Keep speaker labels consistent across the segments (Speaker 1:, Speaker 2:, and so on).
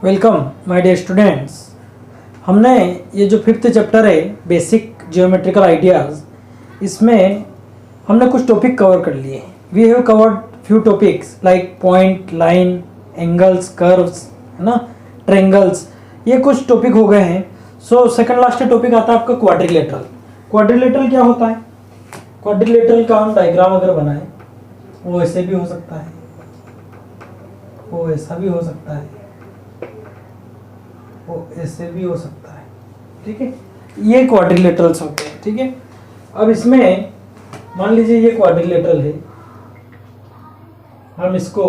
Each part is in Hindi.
Speaker 1: Welcome my dear students. हमने ये जो फिफ्थ चैप्टर है बेसिक जियोमेट्रिकल आइडियाज़, इसमें हमने कुछ टॉपिक कवर कर लिए। We have covered few topics like point, line, angles, curves, है ना, ट्रेंगल्स, ये कुछ टॉपिक हो गए हैं। सो सेकंड लास्ट टॉपिक आता है आपका क्वाड्रिलेटरल। क्वाड्रिलेटरल क्या होता है? क्वाड्रिलेटरल का हम डायग्राम अगर बनाएं, वो ऐसे भी हो सकता है, वो ऐसा भी हो सकता है, वो ऐसे भी हो सकता है। ठीक है, ये क्वाड्रिलेटरल्स होते हैं। ठीक है, अब इसमें मान लीजिए ये क्वाड्रिलेटरल है, हम इसको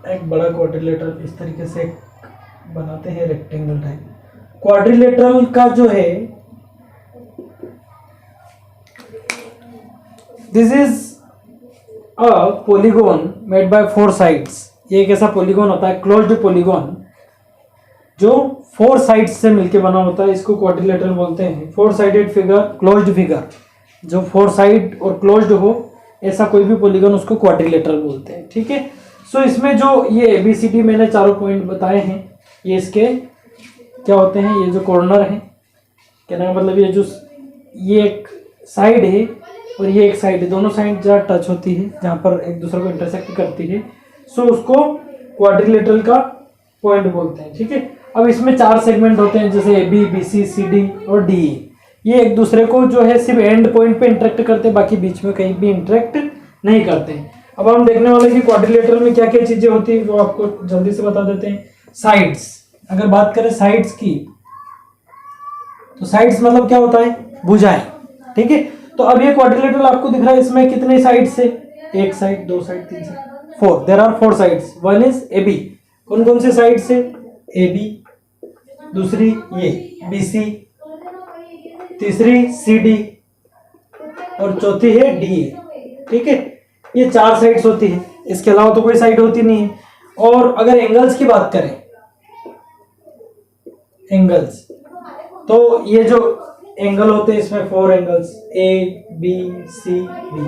Speaker 1: एक बड़ा क्वाड्रिलेटरल इस तरीके से बनाते हैं, रेक्टेंगल टाइप। क्वाड्रिलेटरल का जो है, this is a polygon made by four sides. ये एक ऐसा पॉलीगॉन होता है, क्लोज्ड पॉलीगॉन, जो फोर साइड्स से मिलके बना होता है, इसको क्वाड्रिलेटरल बोलते हैं। Four sided figure, closed figure, जो फोर साइड और क्लोज्ड हो ऐसा कोई भी पॉलीगॉन, उसको क्वाड्रिलेटरल बोलते हैं। ठीक है, सो इसमें जो ये ABCD मैंने चारों पॉइंट बताए हैं, ये इसके क्या होते हैं? ये जो कॉर्नर है, कहने का मतलब ये जो ये एक साइड है और ये एक साइड है, दोनों साइड जहाँ टच होती है, जहाँ पर एक दूसरे को इंटरसेक्ट करती है, सो उसको क्वाड्रिलेटरल का पॉइंट बोलते हैं। ठीक है, अब इसमें चार सेगमेंट होते हैं, जैसे AB, BC, CD और DE। ये एक दूसरे को जो है सिर्फ एंड पॉइंट पे इंटरेक्ट करते हैं, बाकी बीच में कहीं भी इंटरेक्ट नहीं करते हैं। अब हम देखने वाले कि क्वाड्रिलेटरल में क्या क्या चीजें होती है, वो आपको जल्दी से बता देते हैं। साइड्स, अगर बात करें साइड्स की, तो साइड्स मतलब क्या होता है? भुजाएं। ठीक है, तो अब ये क्वाड्रिलेटरल आपको दिख रहा है, इसमें कितने साइड्स है? एक साइड, दो साइड, तीन side, four. There are four sides. One is AB। कौन कौन से साइड्स है? AB, दूसरी ये BC, तीसरी CD और चौथी है DE। ठीक है, ये चार साइड्स होती है, इसके अलावा तो कोई साइड होती नहीं है। और अगर एंगल्स की बात करें, एंगल्स, तो ये जो एंगल होते हैं, इसमें four angles, A, B, C, D,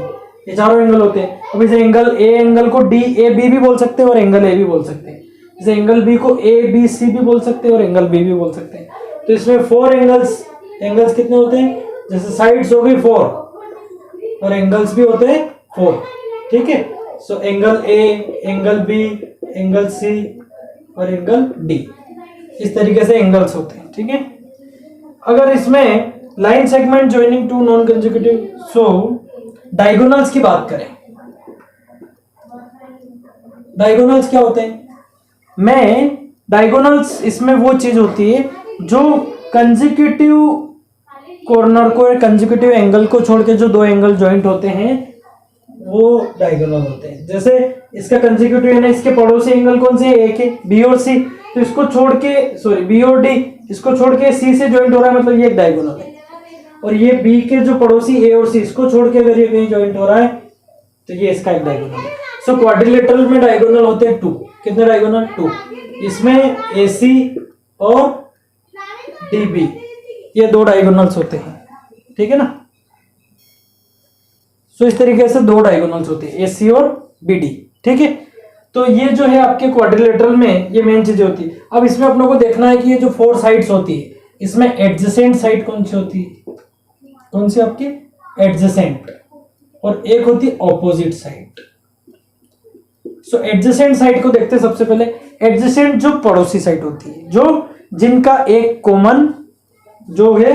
Speaker 1: ये चारों एंगल होते हैं। अब इस एंगल A एंगल को DAB भी बोल सकते हैं और एंगल A भी बोल सकते हैं। जैसे एंगल B को ABC भी बोल सकते हैं और एंगल B भी बोल सकते हैं। तो इसमें फोर एंगल्स, एंगल्स कितने होते हैं? जैसे साइड्स हो गई फोर और एंगल्स भी होते हैं फोर। ठीक है, so angle A, angle B, angle C और एंगल D, इस तरीके से एंगल्स होते हैं। ठीक है, अगर इसमें line segment joining two non consecutive, so diagonals की बात करें, डायगोनल्स क्या होते हैं? मैं डायगोनल्स, इसमें वो चीज होती है जो कंसेक्यूटिव कॉर्नर को, कंसेक्यूटिव एंगल को छोड़ के जो दो एंगल ज्वाइंट होते हैं, वो डायगोनल होते हैं। जैसे इसका कंसेक्यूटिव है ना, इसके पड़ोसी एंगल कौन से है? एक है B और C, तो इसको छोड़ के, सॉरी B और D, इसको छोड़ के C से ज्वाइंट हो रहा है, मतलब ये एक डायगोनल है। और ये B के जो पड़ोसी A और C, इसको छोड़ के अगर ये कहीं ज्वाइंट हो रहा है, तो ये इसका एक डायगोनल है। सो क्वाड्रिलेटरल में डायगोनल होते हैं टू। कितने डायगोनल? टू। इसमें AC और DB, ये दो डायगोनल्स होते हैं। ठीक है ना, सो इस तरीके से दो डायगोनल्स होते हैं, AC और BD। ठीक है, तो ये जो है आपके क्वाड्रिलेटरल में ये मेन चीजें होती है। अब इसमें अपनों को देखना है कि ये जो फोर साइड्स होती है, इसमें एडजेसेंट साइड कौन सी होती है? कौन सी आपकी? एडजेसेंट। और एक होती है ऑपोजिट साइड। सो एडजेसेंट साइड को देखते हैं सबसे पहले। एडजेसेंट जो पड़ोसी साइड होती है, जो जिनका एक कॉमन जो है,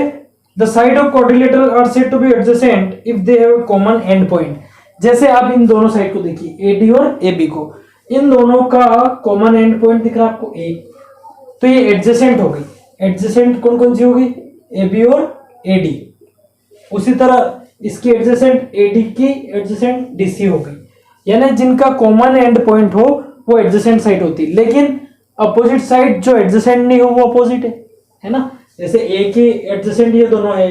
Speaker 1: the side of quadrilateral are said to be adjacent if they have a common end point. जैसे आप इन दोनों साइड को देखिए, AD और AB को, इन दोनों का कॉमन एंड पॉइंट दिख रहा है आपको A, तो ये एडजेसेंट हो गई। एडजेसेंट कौन कौन सी हो गई? AB और AD। उसी तरह इसकी एडजेसेंट AD की एडजेसेंट DC हो गई, यानी जिनका कॉमन एंड पॉइंट हो वो एडजेसेंट साइड होती है। लेकिन अपोजिट साइड जो एडजेसेंट नहीं हो वो अपोजिट है ना। जैसे A के एडजेसेंट ये दोनों है,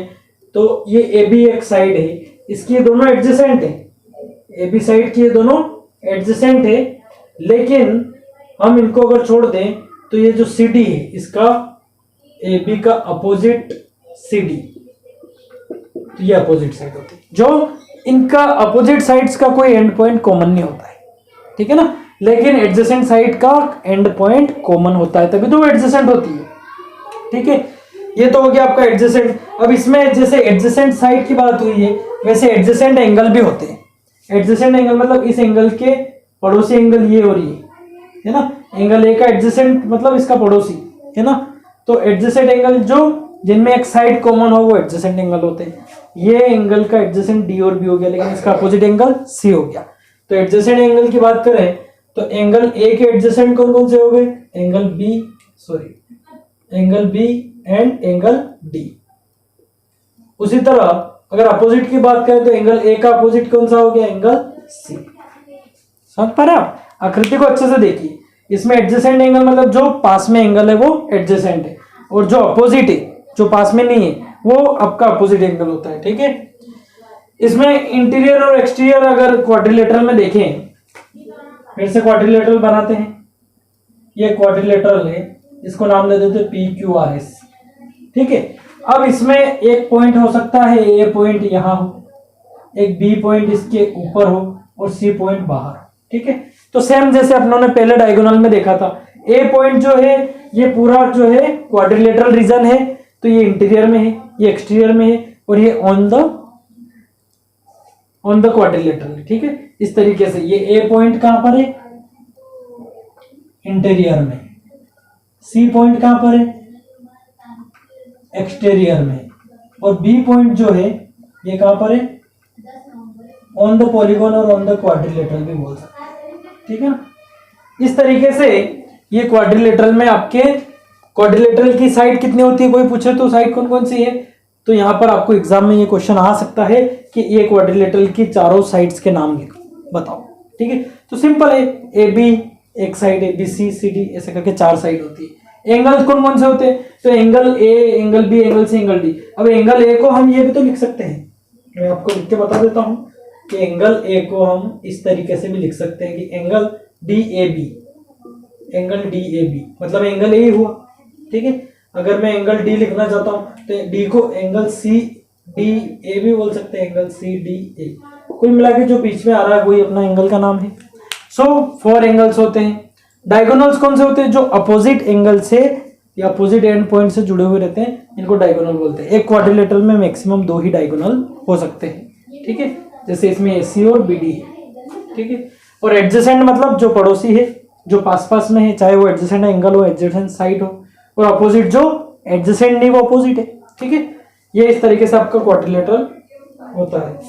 Speaker 1: तो ये AB एक साइड है, इसकी ये दोनों एडजेसेंट है, AB साइड की ये दोनों एडजेसेंट है, लेकिन हम इनको अगर छोड़ दें तो ये जो CD है, इसका AB का अपोजिट CD, तो ये अपोजिट साइड होती है। जो इनका अपोजिट साइड्स का कोई एंड पॉइंट कॉमन नहीं होता है। ठीक है ना, लेकिन एडजेसेंट साइड का एंड पॉइंट कॉमन होता है, तभी तो वो एडजेसेंट होती है। ठीक है, ये तो हो गया आपका एडजेसेंट। अब इसमें जैसे एडजेसेंट साइड की बात हुई है, वैसे एडजेसेंट एंगल भी होते हैं। एडजेसेंट एंगल मतलब इस एंगल के पड़ोसी एंगल ये हो रही है ना, एंगल ए का एडजेसेंट मतलब इसका पड़ोसी, है ना। तो एडजेसेंट एंगल जो जिनमें एक साइड कॉमन हो वो एडजेसेंट एंगल होते हैं। ये एंगल का एडजेसेंट डी और बी हो गया, लेकिन इसका अपोजिट एंगल सी हो गया। तो एडजेसेंट एंगल की बात करें तो एंगल ए के एडजेसेंट कौन कौन से हो गए, angle B and angle D. उसी तरह अगर अपोजिट की बात करें तो एंगल ए का अपोजिट कौन सा हो गया, एंगल सी। समझ पा रहे आप, आकृति को अच्छे से देखिए। इसमें एडजेसेंट एंगल मतलब जो पास में एंगल है वो एडजेसेंट है, और जो अपोजिट है जो पास में नहीं है वो आपका अपोजिट एंगल होता है। ठीक है, इसमें इंटीरियर और एक्सटीरियर अगर क्वाड्रिलेटरल में देखें, फिर से क्वाड्रिलेटरल बनाते हैं। ये क्वाड्रिलेटरल है, इसको नाम दे देते PQRS। ठीक है, अब इसमें एक पॉइंट हो सकता है, ए पॉइंट यहाँ हो, एक बी पॉइंट इसके ऊपर हो और सी पॉइंट बाहर। ठीक है, तो सेम जैसे अपनों ने पहले डायगोनल में देखा था, ए पॉइंट जो है ये पूरा जो है क्वाड्रिलेटरल रीजन है, तो ये इंटीरियर में है, ये एक्सटीरियर में है, और ये ऑन द क्वाड्रिलेटरल। ठीक है, इस तरीके से ये ए पॉइंट कहां पर है, इंटीरियर में, सी पॉइंट कहां पर है, एक्सटीरियर में, और बी पॉइंट जो है ये कहां पर है, ऑन द पॉलीगॉन और ऑन द क्वाड्रिलेटरल भी बोल सकते हैं। ठीक है, इस तरीके से ये क्वाड्रिलेटरल में आपके क्वाड्रिलेटरल की साइड कितनी होती है, कोई पूछे तो साइड कौन कौन सी है, तो यहां पर आपको एग्जाम में ये क्वेश्चन आ सकता है कि ये क्वाड्रिलेटरल की चारों साइड्स के नाम लिखो, बताओ। ठीक है, तो सिंपल है, ए बी एक साइड है, बी सी सी डी ऐसे करके 4 साइड होती है। एंगल कौन कौन से होते हैं, तो angle A, angle B, angle C, angle D. अब एंगल ए को हम ये भी तो लिख सकते हैं, मैं आपको लिख के बता देता हूं कि एंगल ए को हम इस तरीके से भी लिख सकते हैं कि angle D A B, angle D A B मतलब एंगल ए हुआ। ठीक है, अगर मैं एंगल डी लिखना चाहता हूं तो डी को एंगल सी डी ए भी बोल सकते हैं, एंगल सी डी ए। कुल मिला के जो बीच में आ रहा है वही अपना एंगल का नाम है। सो 4 एंगल्स होते हैं। डायगोनल्स कौन से होते हैं, जो अपोजिट एंगल से या अपोजिट एंड पॉइंट से जुड़े हुए रहते हैं, इनको डायगोनल बोलते हैं। एक क्वाड्रिलेटरल में मैक्सिमम 2 ही डायगोनल हो सकते हैं। ठीक है, जैसे इसमें AC और BD है। ठीक है, और एडजेसेंट मतलब जो पड़ोसी है, जो पास पास में है, चाहे वो एडजेसेंट एंगल हो, एडजेसेंट साइड हो, और अपोजिट जो एडजेसेंट नहीं वो अपोजिट है। ठीक है, ये इस तरीके से आपका क्वाड्रिलेटरल होता है।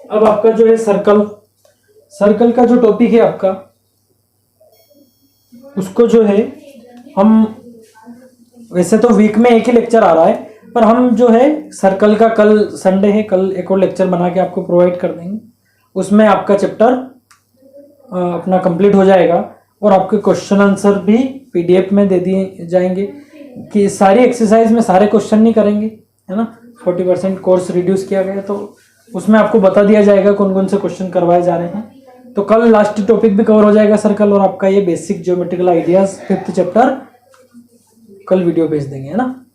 Speaker 1: अब आपका जो है सर्कल का जो टॉपिक है आपका, उसको जो है हम वैसे तो वीक में एक ही लेक्चर आ रहा है, पर हम जो है सर्कल का कल संडे है, कल एक और लेक्चर बना के आपको प्रोवाइड कर देंगे। उसमें आपका चैप्टर अपना कंप्लीट हो जाएगा, और आपके क्वेश्चन आंसर भी PDF में दे दिए जाएंगे। कि सारी एक्सरसाइज में सारे क्वेश्चन नहीं करेंगे, है ना, 40% कोर्स रिड्यूस किया गया, तो उसमें आपको बता दिया जाएगा कौन कौन से क्वेश्चन करवाए जा रहे हैं। तो कल लास्ट टॉपिक भी कवर हो जाएगा सर्कल, और आपका ये basic geometrical ideas 5th chapter कल वीडियो भेज देंगे, है ना।